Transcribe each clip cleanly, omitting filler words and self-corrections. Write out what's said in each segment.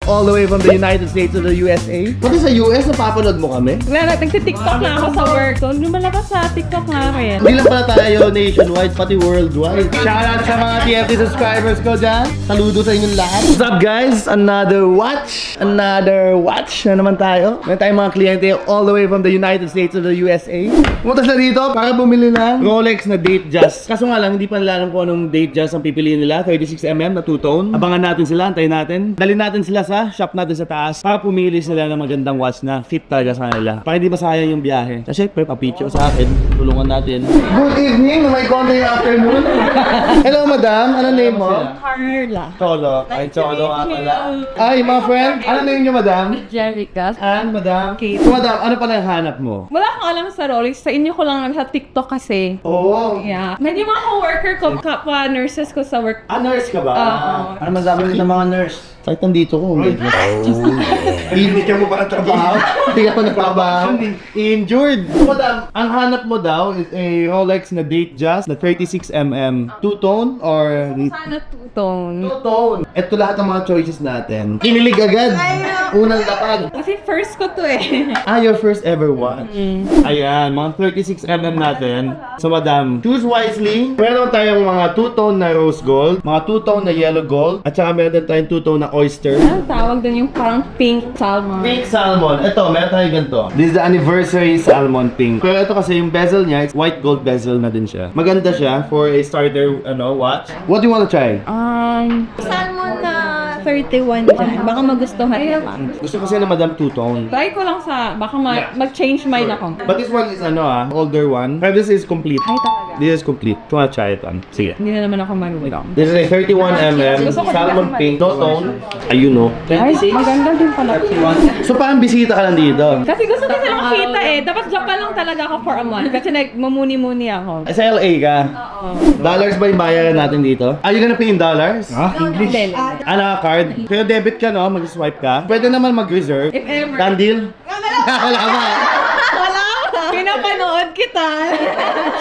all the way from the United States to the USA. Pati sa US, napapanood mo kami? Nagti-TikTok na ako sa work. So, lumalabas sa TikTok na ako yan. Hindi lang pala tayo nationwide, pati worldwide. Shoutout sa mga TFT subscribers ko dyan. Saludo sa inyong lahat. What's up guys? Another watch na naman tayo. Meron tayong mga kliyente all the way from the United States to the USA. Pumunta sila dito para bumili ng Rolex na Datejust. Kaso nga lang, hindi pa nila alam kung anong Datejust ang pipiliin nila. 36mm na two-tone. Abangan natin sila, antayin natin. Dalhin natin sila sa shop natin sa taas para pumili sila ng magandang watch na fit talaga sa kanila. Para hindi masayang yung biyahe. Kasi syempre, papicture sa akin. Tulungan natin. Good evening, may konti afternoon. Hello madam, ano name mo? Carla. Cholo. Ay, Cholo nga pala. Ay, mga friend, ano name nyo madam? Jerica. And madam? Kate. So, madam, ano pala yung hanap mo? Wala akong alam sa Rolex. Sa inyo ko lang sa TikTok kasi. Oo. Yeah. May mga co-worker ko, kapwa nurses ko sa work. Ah, nurse ka ba? Oo. Ano masabi mo sa mga nurse? Kahit nandito ko. Hindi ka mo pa nagtrabaho? Hindi ka pa nagtrabaho? Injured. So, madam, ang hanap mo daw is a Rolex na Datejust na 36mm. Two-tone or... Sana two-tone. Two-tone. Ito lahat ng mga choices natin. Kinilig agad. Unang lapag. Kasi first ko to eh. Ah, your first ever watch. Ayan, mga 36mm natin. So, madam, choose wisely. Meron tayong mga two-tone na rose gold, mga two-tone na yellow gold, at saka meron tayong two-tone na oyster. Ano tawag doon yung parang pink salmon? Pink salmon. Ito, meron tayo ganito. This is the anniversary salmon pink. Pero ito kasi yung bezel niya, it's white gold bezel na din siya. Maganda siya for a starter watch. What do you want to try? Salmon na 31 dyan. Baka magustuhan niya. Gusto kasi na madam two-tone. Try ko lang sa, baka mag-change mind ako. But this one is older one. Pero this is complete. Ay talaga. This is complete. You wanna try it on? Sige. Hindi na naman ako marunong. This is a 31mm salmon pink, no tone. Ayun no. Ay, maganda din pala. So parang bisita ka lang dito. Kasi gusto ko silang makita eh. Dapat Japan lang talaga ako for a month. Kasi nagmumuni-muni ako. Sa LA ka? Oo. Dollars ba yung bayaran natin dito? Are you gonna pay in dollars? English. Card. Pero debit ka no? Mag-swipe ka? Pwede naman mag-reserve. If ever. Done deal? Wala ka ba? Wala! Pinapanood kita.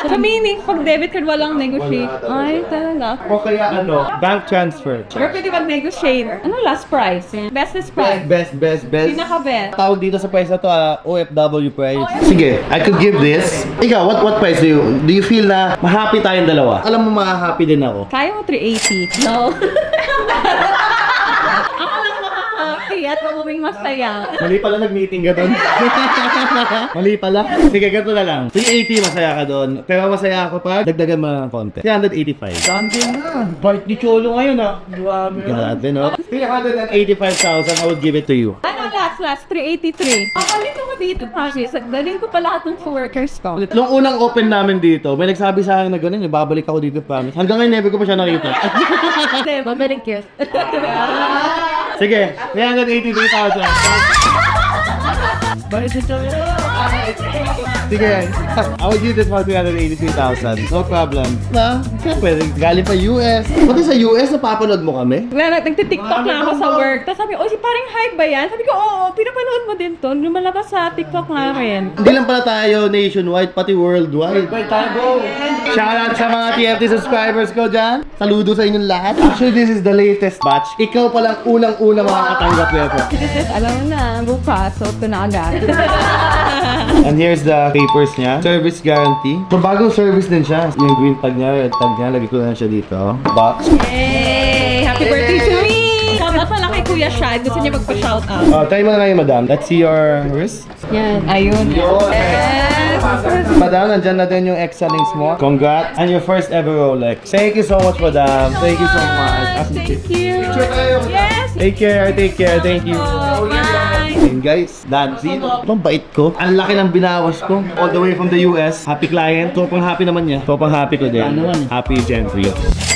Sa meaning, pag debit card walang negotiate. Ay, talaga. O kaya bank transfer. Pero pwede mag-negotiate. Ano last price? Bestest price. Best. Pinaka-best. Tawag dito sa price na to, OFW price. Sige, I could give this. Ikaw, what price do you feel na ma-happy tayong dalawa? Alam mo, ma-happy din ako. Kaya mo 380. No. Ako lang makaka-happy at mamuming masaya. Mali pala nag-meeting ka doon. Mali pala. Sige, ganito na lang. 380 masaya ka doon. Pero masaya ako pag dagdagan mo ng konti. 385. Dante na. Bite ni Cholo ngayon Grabe, no? 385,000, I would give it to you. Ano last? 383. Papalit ko dito kasi. Dalhin ko pa lahat ng workers ko. Nung unang open namin dito, may nagsabi sa akin na gano'n, babalik ako dito, promise. Hanggang ngayon, never ko pa siya nakita. Hindi, babalik yun. Sige, 383,000. Bite ni Cholo. Sige, I would give this for 383,000. No problem. Na, siyempre, galing pa US. Pati sa US, napapanood mo kami? Nagti-TikTok na ako sa work. Tapos sabi ko, si paring hype ba yan? Sabi ko, oo, pinapanood mo din to. Lumalabas sa TikTok na ako yan. Hindi lang pala tayo nationwide, pati worldwide. Bite tayo, bro. Shoutout sa mga TFT subscribers ko dyan. Saludo sa inyong lahat. Actually, this is the latest batch. Ikaw palang unang-unang makakatanggap nito. Alam mo na, bukas. So, ito na agad. And here's the papers niya. Service guarantee. So, bagong service din siya. Yung green tag niya, red tag niya. Lagi ko na siya dito. Box. Yay! Happy birthday to me! Shoutout pala kay Kuya Shad. Gusto niya magpa-shoutout. Try mo na ngayon, madam. Let's see your wrist. Yan. Ayun. Yes! Madam, nandyan na din yung X-Links mo. Congrats. And your first ever Rolex. Thank you so much, madam. Thank you so much. Thank you. Yes! Take care. Thank you. Bye! And guys, done. See? Ang bait ko. Ang laki ng binawas ko. All the way from the US. Happy client. Sobrang happy naman niya. Sobrang happy ko din. Happy Gen 3.